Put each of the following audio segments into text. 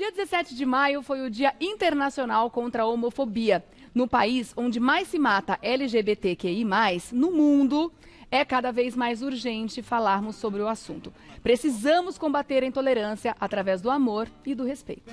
dia 17 de maio foi o Dia Internacional contra a Homofobia. No país onde mais se mata LGBTQI+, no mundo, é cada vez mais urgente falarmos sobre o assunto. Precisamos combater a intolerância através do amor e do respeito.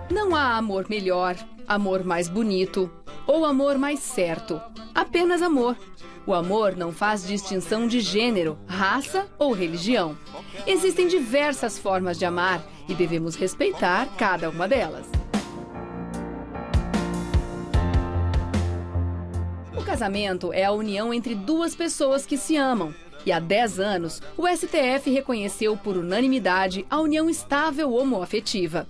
Não há amor melhor, amor mais bonito ou amor mais certo. Apenas amor. O amor não faz distinção de gênero, raça ou religião. Existem diversas formas de amar e devemos respeitar cada uma delas. O casamento é a união entre duas pessoas que se amam. E há 10 anos, o STF reconheceu por unanimidade a união estável homoafetiva.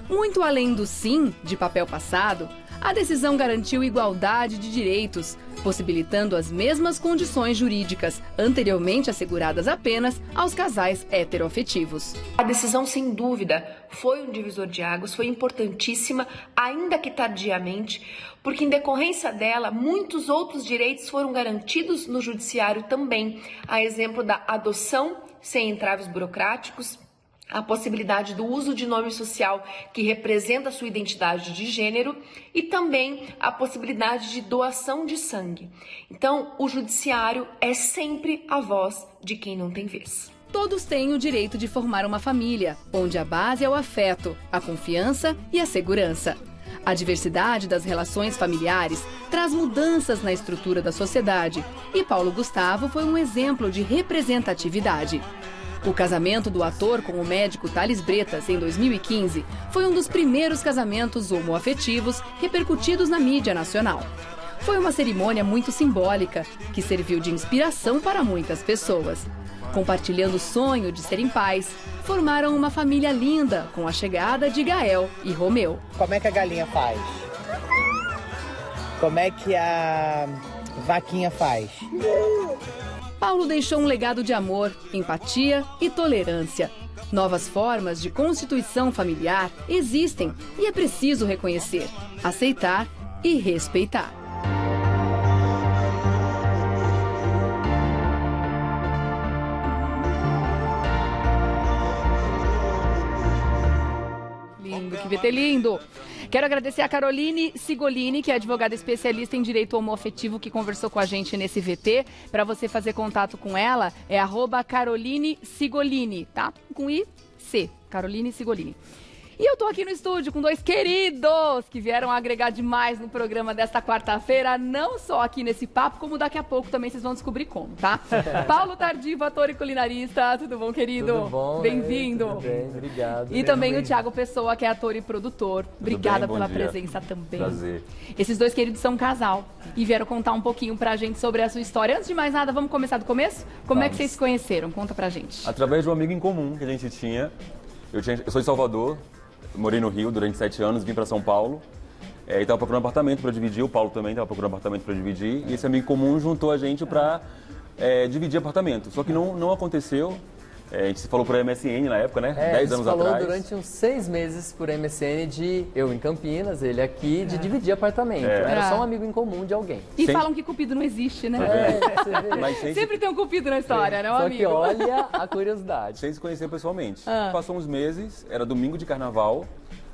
Muito além do sim de papel passado, a decisão garantiu igualdade de direitos, possibilitando as mesmas condições jurídicas anteriormente asseguradas apenas aos casais heteroafetivos. A decisão, sem dúvida, foi um divisor de águas, foi importantíssima, ainda que tardiamente, porque em decorrência dela, muitos outros direitos foram garantidos no judiciário também, a exemplo da adoção sem entraves burocráticos, a possibilidade do uso de nome social que representa a sua identidade de gênero e também a possibilidade de doação de sangue. Então, o judiciário é sempre a voz de quem não tem vez. Todos têm o direito de formar uma família, onde a base é o afeto, a confiança e a segurança. A diversidade das relações familiares traz mudanças na estrutura da sociedade e Paulo Gustavo foi um exemplo de representatividade. O casamento do ator com o médico Thales Bretas, em 2015, foi um dos primeiros casamentos homoafetivos repercutidos na mídia nacional. Foi uma cerimônia muito simbólica, que serviu de inspiração para muitas pessoas. Compartilhando o sonho de serem pais, formaram uma família linda com a chegada de Gael e Romeu. Como é que a galinha faz? Como é que a vaquinha faz? Paulo deixou um legado de amor, empatia e tolerância. Novas formas de constituição familiar existem e é preciso reconhecer, aceitar e respeitar. Lindo, que VT lindo! Quero agradecer a Caroline Sigolini, que é advogada especialista em direito homoafetivo, que conversou com a gente nesse VT. Para você fazer contato com ela, é @Caroline Sigolini, tá? Com I-C, Caroline Sigolini. E eu tô aqui no estúdio com dois queridos que vieram agregar demais no programa desta quarta-feira, não só aqui nesse papo, como daqui a pouco também vocês vão descobrir como, tá? Paulo Tardivo, ator e culinarista, tudo bom, querido? Tudo bom, bem-vindo. Tudo bem, obrigado. E também o Thiago Pessoa, que é ator e produtor. Obrigada pela presença também. Prazer. Esses dois queridos são um casal e vieram contar um pouquinho pra gente sobre a sua história. Antes de mais nada, vamos começar do começo? Como é que vocês se conheceram? Conta pra gente. Através de um amigo em comum que a gente tinha. Eu sou de Salvador. Morei no Rio durante 7 anos, vim para São Paulo e estava procurando apartamento para dividir. O Paulo também estava procurando apartamento para dividir. E esse amigo comum juntou a gente para dividir apartamento. Só que não aconteceu. A gente se falou por MSN na época, né? 10 anos atrás. A gente falou durante uns 6 meses por MSN de eu em Campinas, ele aqui, de dividir apartamento. Era só um amigo em comum de alguém. E falam que cupido não existe, né? Mas sempre tem um cupido na história, né, amigo? Só que olha a curiosidade. Sem se conhecer pessoalmente. Passou uns meses, era domingo de carnaval.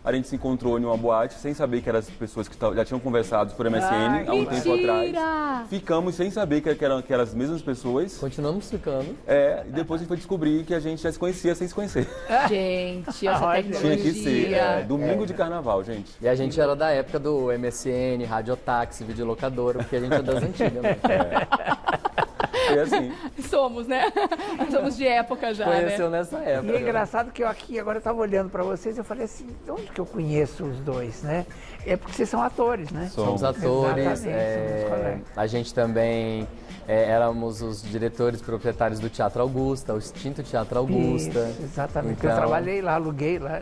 A gente se encontrou em uma boate sem saber que eram as pessoas que já tinham conversado por MSN há um tempo atrás. Ficamos sem saber que eram as mesmas pessoas. Continuamos ficando. E depois a gente foi descobrir que a gente já se conhecia sem se conhecer. Gente, essa tecnologia. Tinha que ser. Domingo de carnaval, gente. E a gente era da época do MSN, radiotáxi, videolocadora, porque a gente é das antigas. Né? Foi assim. Somos, né? Somos de época já, Conheceu né? nessa época. E é engraçado que eu aqui, agora eu estava olhando para vocês, eu falei assim, de onde que eu conheço os dois, né? É porque vocês são atores, né? Somos atores, Exatamente, somos colegas. a gente também éramos os diretores proprietários do Teatro Augusta, o extinto Teatro Augusta. Isso, exatamente, então, eu trabalhei lá, aluguei lá.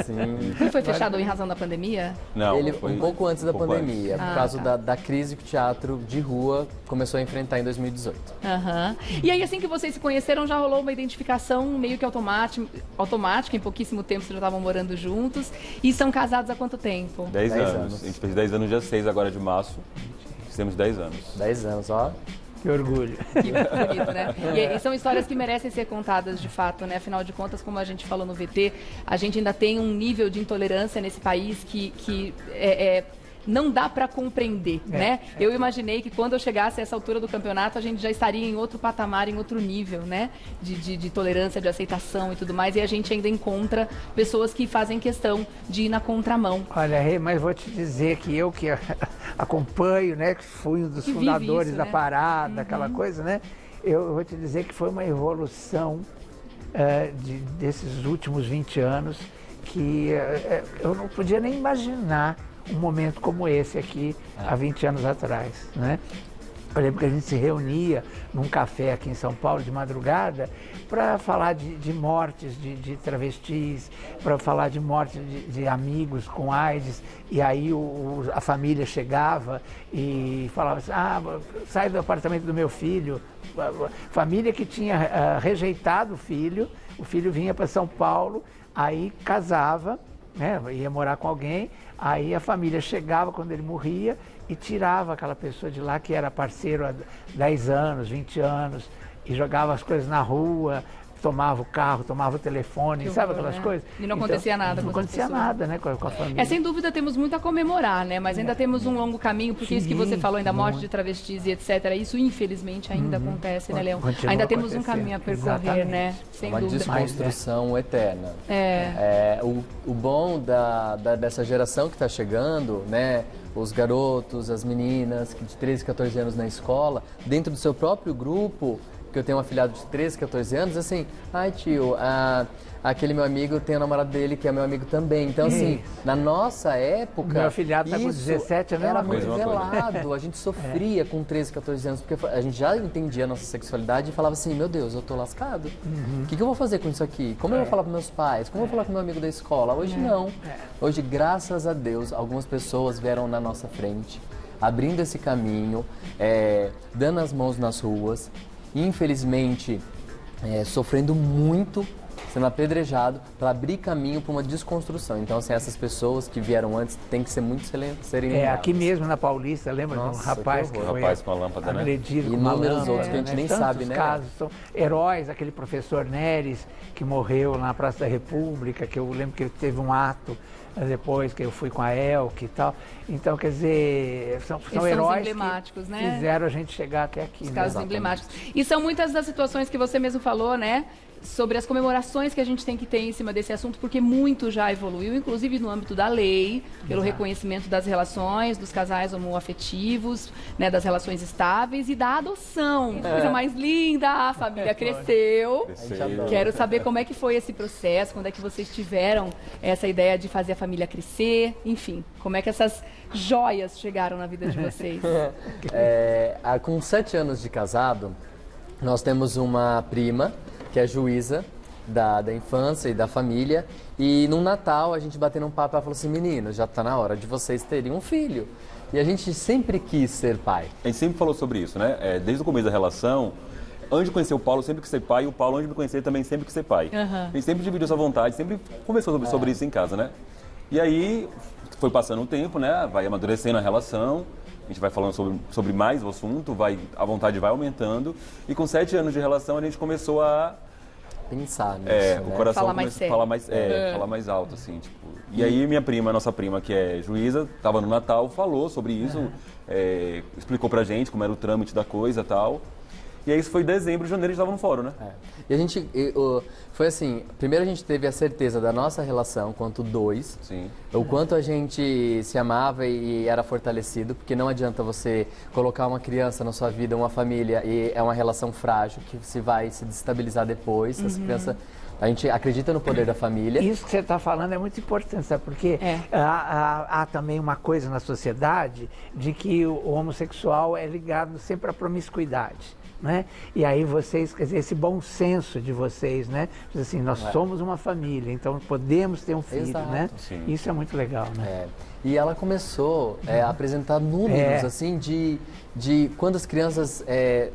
Sim. E foi fechado em razão da pandemia? Não, Um pouco antes da pandemia, antes. por causa da crise que o teatro de rua começou a enfrentar em 2018. E aí, assim que vocês se conheceram, já rolou uma identificação meio que automática, em pouquíssimo tempo vocês já estavam morando juntos. E são casados há quanto tempo? 10 anos. A gente fez 10 anos dia 6 agora de março. Fizemos 10 anos. 10 anos, ó. Que orgulho. Que bonito, né? E são histórias que merecem ser contadas de fato, né? Afinal de contas, como a gente falou no VT, a gente ainda tem um nível de intolerância nesse país que não dá para compreender, né? Eu imaginei que quando eu chegasse a essa altura do campeonato, a gente já estaria em outro patamar, em outro nível, né? De tolerância, de aceitação e tudo mais. E a gente ainda encontra pessoas que fazem questão de ir na contramão. Olha, Rê, mas vou te dizer que eu que acompanho, né? Que fui um dos fundadores da parada, aquela coisa, né? Eu vou te dizer que foi uma evolução desses últimos 20 anos que eu não podia nem imaginar um momento como esse aqui, há 20 anos atrás, né? Eu lembro que a gente se reunia num café aqui em São Paulo de madrugada para falar de mortes de travestis, para falar de mortes de amigos com AIDS, e aí a família chegava e falava assim, sai do apartamento do meu filho. Família que tinha rejeitado o filho vinha para São Paulo, aí casava, né, ia morar com alguém, aí a família chegava quando ele morria e tirava aquela pessoa de lá que era parceiro há 10 anos, 20 anos, e jogava as coisas na rua, tomava o carro, tomava o telefone, sabe aquelas coisas? E não acontecia nada com Não acontecia nada, né, com a família. Sem dúvida temos muito a comemorar, né? Mas ainda temos um longo caminho, porque isso que você falou, ainda morte de travestis e etc. Isso infelizmente ainda acontece, né, Leão? Ainda temos um caminho a percorrer, né? Sem uma dúvida. desconstrução eterna. O bom dessa geração que está chegando, né? Os garotos, as meninas de 13, 14 anos na escola, dentro do seu próprio grupo, que eu tenho um afilhado de 13, 14 anos, assim, tio, aquele meu amigo tem o namorado dele que é meu amigo também. Então, assim, na nossa época... Meu afilhado está com 17 anos. Era muito velado, a gente sofria com 13, 14 anos, porque a gente já entendia a nossa sexualidade e falava assim, meu Deus, eu tô lascado. O que eu vou fazer com isso aqui? Como eu vou falar para meus pais? Como eu vou falar com meu amigo da escola? Hoje não. Hoje, graças a Deus, algumas pessoas vieram na nossa frente, abrindo esse caminho, dando as mãos nas ruas, infelizmente, sofrendo muito, sendo apedrejado para abrir caminho para uma desconstrução. Então, assim, essas pessoas que vieram antes têm que ser muito serem lembradas. Aqui mesmo na Paulista, lembra de um rapaz que foi rapaz com a lâmpada, agredido com uma lâmpada? Inúmeros outros que a gente nem Tantos sabe, né? casos, são heróis, aquele professor Neres que morreu na Praça da República, que eu lembro que ele teve um ato depois que eu fui com a Elke e tal. Então, quer dizer, são heróis emblemáticos, que né? Fizeram a gente chegar até aqui. Os casos emblemáticos. E são muitas das situações que você mesmo falou, né? Sobre as comemorações que a gente tem que ter em cima desse assunto, porque muito já evoluiu, inclusive no âmbito da lei, pelo reconhecimento das relações, dos casais homoafetivos, né, das relações estáveis e da adoção. Coisa mais linda, a família cresceu. Quero saber como é que foi esse processo, quando é que vocês tiveram essa ideia de fazer a família crescer, enfim, como é que essas joias chegaram na vida de vocês? Com 7 anos de casado, nós temos uma prima, que é juíza da infância e da família, e no Natal a gente batendo um papo, ela falou assim, meninos, já está na hora de vocês terem um filho. E a gente sempre quis ser pai. A gente sempre falou sobre isso, né? Desde o começo da relação, antes de conhecer o Paulo, sempre quis ser pai, e o Paulo, antes de me conhecer, também sempre quis ser pai. A gente sempre dividiu essa vontade, sempre conversou sobre isso em casa, né? E aí, foi passando o tempo, né? Vai amadurecendo a relação, a gente vai falando sobre mais o assunto, a vontade vai aumentando, e com 7 anos de relação a gente começou a pensar nisso, o coração começou a falar mais alto, assim, tipo. E aí nossa prima, que é juíza, estava no Natal, falou sobre isso, explicou pra gente como era o trâmite da coisa e tal. E aí isso foi em dezembro, janeiro a gente estava no fórum, né? E a gente, foi assim, primeiro a gente teve a certeza da nossa relação quanto dois, Sim. O quanto a gente se amava e era fortalecido, porque não adianta você colocar uma criança na sua vida, uma família, e é uma relação frágil, que se vai se destabilizar depois, essa criança... A gente acredita no poder da família. Isso que você está falando é muito importante, sabe? Porque há também uma coisa na sociedade de que o homossexual é ligado sempre à promiscuidade. Né? E aí vocês, quer dizer, esse bom senso de vocês, né? Assim, nós somos uma família, então podemos ter um filho, né? Sim. Isso é muito legal, né? E ela começou a apresentar números, assim, de quando as crianças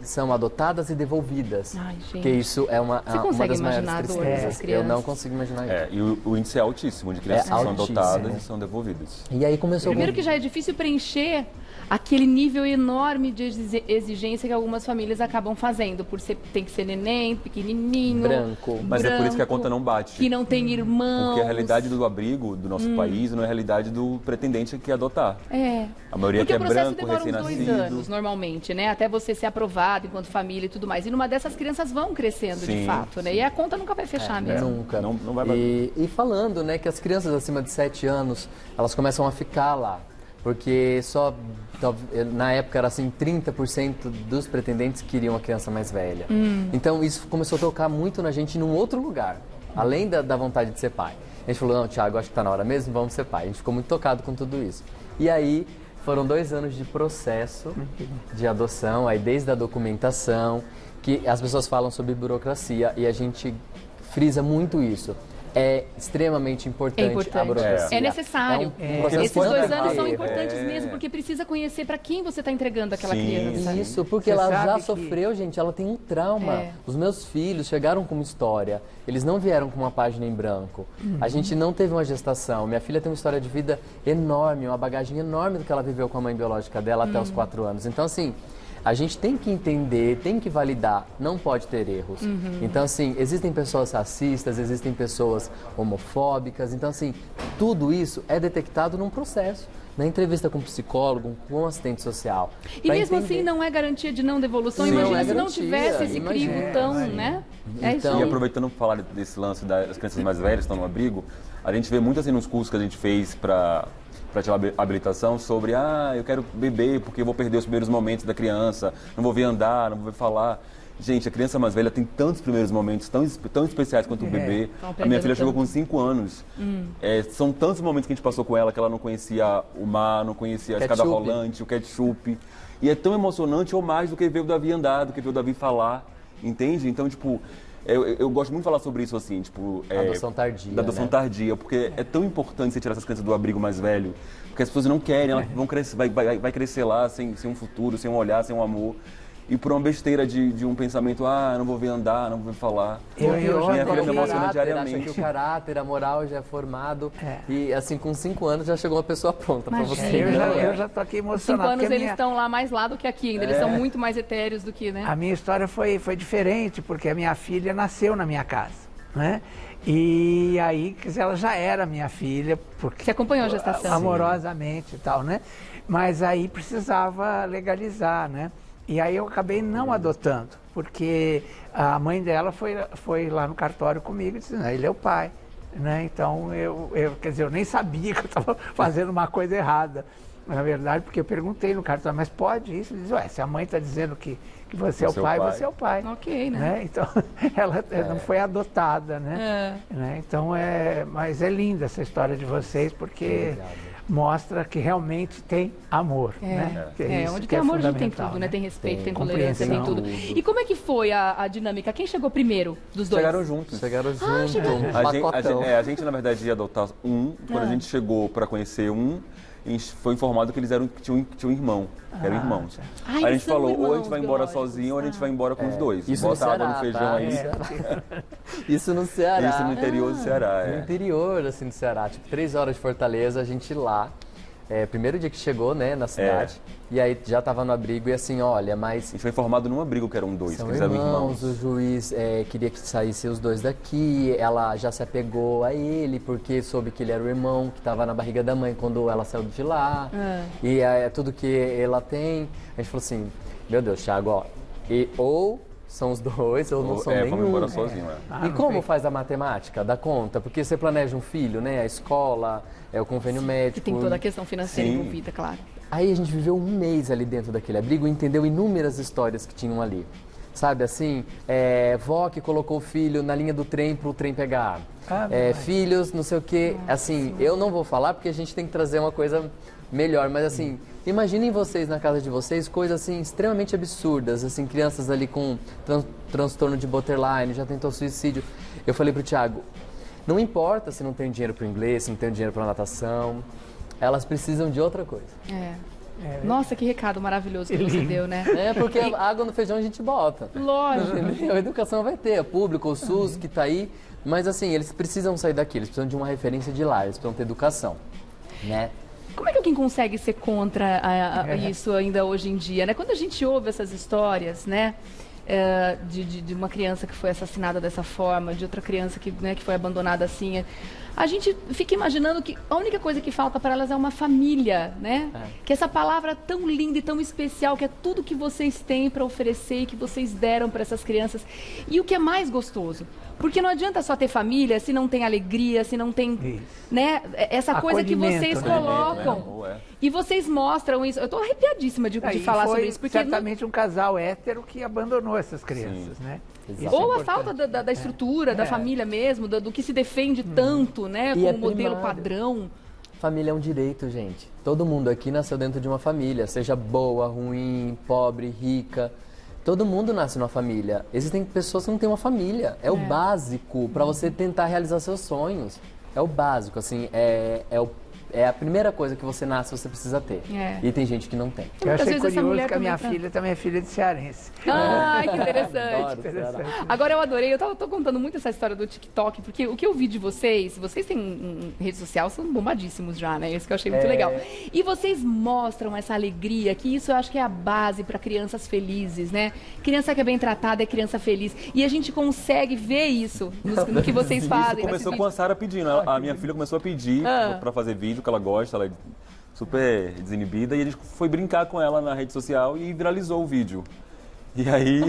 são adotadas e devolvidas. Ai, gente. Que isso é uma das maiores tristezas. Eu não consigo imaginar isso. E o índice é altíssimo de crianças que são adotadas e são devolvidas. E aí começou... Primeiro que já é difícil preencher aquele nível enorme de exigência que algumas famílias acabam fazendo, por ser, tem que ser neném, pequenininho, Branco. Mas é por isso que a conta não bate. que não tem irmãos. Porque a realidade do abrigo do nosso país não é a realidade do pretendente que quer adotar. É. A maioria Porque que é o processo branco, demora uns 2 recém-nascido. anos, normalmente, né? Até você ser aprovado enquanto família e tudo mais. E numa dessas crianças vão crescendo, de Sim, fato, né? E a conta nunca vai fechar mesmo. Nunca. Não vai e falando, né, que as crianças acima de 7 anos, elas começam a ficar lá. Porque na época era assim, 30% dos pretendentes queriam a criança mais velha. Então isso começou a tocar muito na gente num outro lugar, além da vontade de ser pai. A gente falou, não, Thiago, acho que está na hora mesmo, vamos ser pai. A gente ficou muito tocado com tudo isso. E aí foram 2 anos de processo de adoção, aí desde a documentação, que as pessoas falam sobre burocracia e a gente frisa muito isso. É extremamente importante, a burocracia. É necessário. Esses 2 anos são importantes mesmo, porque precisa conhecer para quem você está entregando aquela criança. Isso, porque ela já sofreu, gente, ela tem um trauma. Os meus filhos chegaram com uma história, eles não vieram com uma página em branco. A gente não teve uma gestação. Minha filha tem uma história de vida enorme, uma bagagem enorme do que ela viveu com a mãe biológica dela até os 4 anos. Então, assim, a gente tem que entender, tem que validar, não pode ter erros. Então, assim, existem pessoas racistas, existem pessoas homofóbicas. Então, assim, tudo isso é detectado num processo. Na entrevista com um psicólogo, com um assistente social. E mesmo assim não é garantia de não devolução? Sim, imagina não é se não garantia, tivesse esse crivo tão, né? É isso E aí. aproveitando para falar desse lance das crianças mais velhas que estão no abrigo, a gente vê muito assim nos cursos que a gente fez para tirar habilitação sobre, eu quero beber porque eu vou perder os primeiros momentos da criança, não vou ver andar, não vou ver falar. Gente, a criança mais velha tem tantos primeiros momentos tão especiais quanto o bebê. A minha filha chegou com 5 anos. São tantos momentos que a gente passou com ela que ela não conhecia o mar, não conhecia a escada rolante, o ketchup. E é tão emocionante ou mais do que ver o Davi andar, do que ver o Davi falar, entende? Então, tipo, eu gosto muito de falar sobre isso, assim, tipo... adoção tardia, da adoção tardia, porque é tão importante você tirar essas crianças do abrigo mais velho, porque as pessoas não querem, elas vão crescer, vai crescer lá sem um futuro, sem um olhar, sem um amor. E por uma besteira de um pensamento, não vou ver andar, não vou ver falar. Minha filha me emociona diariamente. Acha que o caráter, a moral já é formado. E assim, com 5 anos já chegou uma pessoa pronta para você. Eu já tô aqui emocionado. 5 anos eles estão lá mais lá do que aqui ainda. Eles são muito mais etéreos do que, né? A minha história foi diferente, porque a minha filha nasceu na minha casa, né? E aí, quer dizer, ela já era minha filha. Porque você acompanhou a gestação? Amorosamente e tal, né? Mas aí precisava legalizar, né? E aí eu acabei não adotando, porque a mãe dela foi lá no cartório comigo e disse, ele é o pai, né? Então, quer dizer, eu nem sabia que eu estava fazendo uma coisa errada, na verdade, porque eu perguntei no cartório, mas pode isso? Ele disse, se a mãe está dizendo que você é o pai, você é o pai. Ok, né? Então, ela não foi adotada, né? Então, mas é linda essa história de vocês, porque... mostra que realmente tem amor, né? Onde tem amor a gente tem tudo, né? Tem respeito, tem tolerância, tem tudo. E como é que foi a dinâmica? Quem chegou primeiro dos dois? Chegaram juntos. A gente, na verdade, ia adotar quando a gente chegou para conhecer a gente foi informado que eles tinham um irmão, eram irmãos. Aí a gente falou, ou a gente vai embora sozinho, ou a gente vai embora com os dois. Isso bota no água Ceará, no feijão aí. Isso no Ceará. Isso no interior do Ceará, No interior, assim, do Ceará. Tipo, 3 horas de Fortaleza, a gente lá. Primeiro dia que chegou, né, na cidade. E aí já tava no abrigo e assim, olha, mas... A gente foi informado num abrigo que eram 2, que eles eram irmãos. O juiz queria que saíssem os 2 daqui, ela já se apegou a ele, porque soube que ele era o irmão, que estava na barriga da mãe quando ela saiu de lá. E é tudo que ela tem. A gente falou assim, meu Deus, Thiago, ou são os 2 ou não são nenhum. Vamos embora sozinho, E como faz a matemática? Dá conta? Porque você planeja um filho, né? A escola, o convênio médico. E tem toda a questão financeira envolvida, claro. Aí a gente viveu 1 mês ali dentro daquele abrigo e entendeu inúmeras histórias que tinham ali. Sabe assim, vó que colocou o filho na linha do trem para o trem pegar. Filhos, não sei o quê. Assim, eu não vou falar porque a gente tem que trazer uma coisa melhor, mas assim, imaginem vocês na casa de vocês coisas assim extremamente absurdas, assim, crianças ali com transtorno de borderline, já tentou suicídio. Eu falei pro Thiago, não importa se não tem dinheiro para o inglês, se não tem dinheiro para natação, elas precisam de outra coisa. Nossa, que recado maravilhoso que você deu, né? Porque água no feijão a gente bota. Lógico. Entendeu? A educação vai ter, o público, o SUS que está aí, mas assim, eles precisam sair daqui, eles precisam de uma referência de lá, eles precisam ter educação, né? Como é que alguém consegue ser contra isso ainda hoje em dia, né? Quando a gente ouve essas histórias, né? De uma criança que foi assassinada dessa forma, de outra criança que foi abandonada assim. A gente fica imaginando que a única coisa que falta para elas é uma família, né? Que essa palavra tão linda e tão especial, que é tudo que vocês têm para oferecer e que vocês deram para essas crianças. E o que é mais gostoso? Porque não adianta só ter família se não tem alegria, se não tem, né, essa coisa que vocês colocam. E vocês mostram isso. Eu estou arrepiadíssima de falar sobre isso. Porque certamente um casal hétero que abandonou essas crianças, né? Ou a falta da estrutura, da família mesmo, do que se defende tanto, né, como modelo padrão. Família é um direito, gente. Todo mundo aqui nasceu dentro de uma família, seja boa, ruim, pobre, rica. Todo mundo nasce numa família. Existem pessoas que não têm uma família. É o básico para você tentar realizar seus sonhos. É o básico, assim, é a primeira coisa que você nasce, você precisa ter. E tem gente que não tem. Eu achei curioso que a minha filha também é filha de cearense. Ah, que interessante. Agora eu adorei, tô contando muito essa história do TikTok, porque o que eu vi de vocês têm rede social, são bombadíssimos já, né? Isso que eu achei muito legal. E vocês mostram essa alegria, que isso eu acho que é a base para crianças felizes, né? Criança que é bem tratada é criança feliz. E a gente consegue ver isso no que vocês fazem. Isso começou com a Sara pedindo. A minha filha começou a pedir para fazer vídeo, que ela gosta, ela é super desinibida, e a gente foi brincar com ela na rede social e viralizou o vídeo. E aí...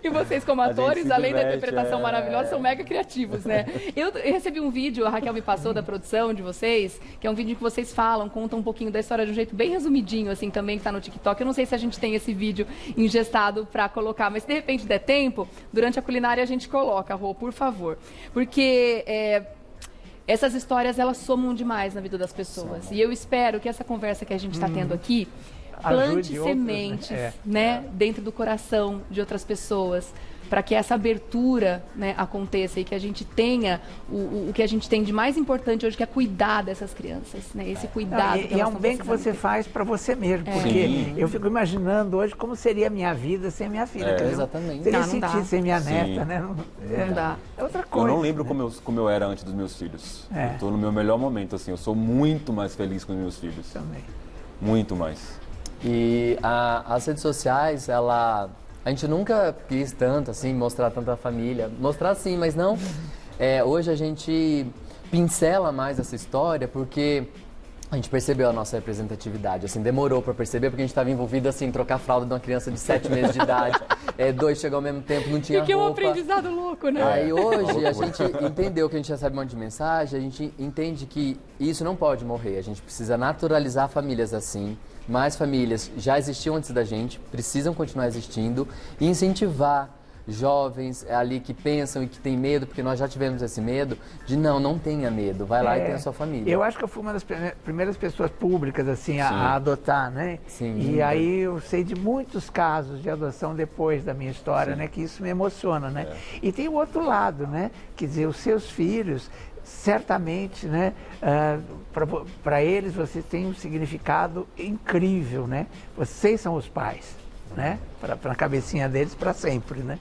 E vocês, como atores, além da interpretação maravilhosa, são mega criativos, né? Eu recebi um vídeo, a Raquel me passou, da produção de vocês, que é um vídeo em que vocês contam um pouquinho da história de um jeito bem resumidinho, assim, também, que tá no TikTok. Eu não sei se a gente tem esse vídeo ingestado pra colocar, mas se de repente der tempo, durante a culinária a gente coloca, Rô, por favor. Porque... essas histórias, elas somam demais na vida das pessoas. E eu espero que essa conversa que a gente está tendo aqui plante sementes, né, dentro do coração de outras pessoas, para que essa abertura, né, aconteça e que a gente tenha o que a gente tem de mais importante hoje, que é cuidar dessas crianças, né, esse cuidado. E é um bem que você faz para você mesmo, porque eu fico imaginando hoje como seria a minha vida sem minha filha. Exatamente. Seria sentido sem minha neta, né? Não dá. É outra coisa. Eu não lembro como eu era antes dos meus filhos. Eu tô no meu melhor momento, assim. Eu sou muito mais feliz com os meus filhos. Também. Muito mais. E as redes sociais, a gente nunca quis tanto, assim, mostrar tanta família. Mostrar sim, mas não. Hoje a gente pincela mais essa história porque a gente percebeu a nossa representatividade. Assim, demorou para perceber porque a gente estava envolvido, assim, em trocar a fralda de uma criança de 7 meses de idade. 2 chegou ao mesmo tempo, não tinha roupa. E que é um aprendizado louco, né? Aí hoje a gente entendeu que a gente recebe um monte de mensagem, a gente entende que isso não pode morrer. A gente precisa naturalizar famílias assim. Mais famílias já existiam antes da gente, precisam continuar existindo, e incentivar jovens ali que pensam e que têm medo, porque nós já tivemos esse medo, de não tenha medo, vai lá e tenha a sua família. Eu acho que eu fui uma das primeiras pessoas públicas assim a adotar, né? Sim. E aí eu sei de muitos casos de adoção depois da minha história, né? Que isso me emociona, né? E tem o outro lado, né? Quer dizer, os seus filhos... certamente, né, para eles vocês têm um significado incrível, né? Vocês são os pais, né? Para a cabecinha deles para sempre, né?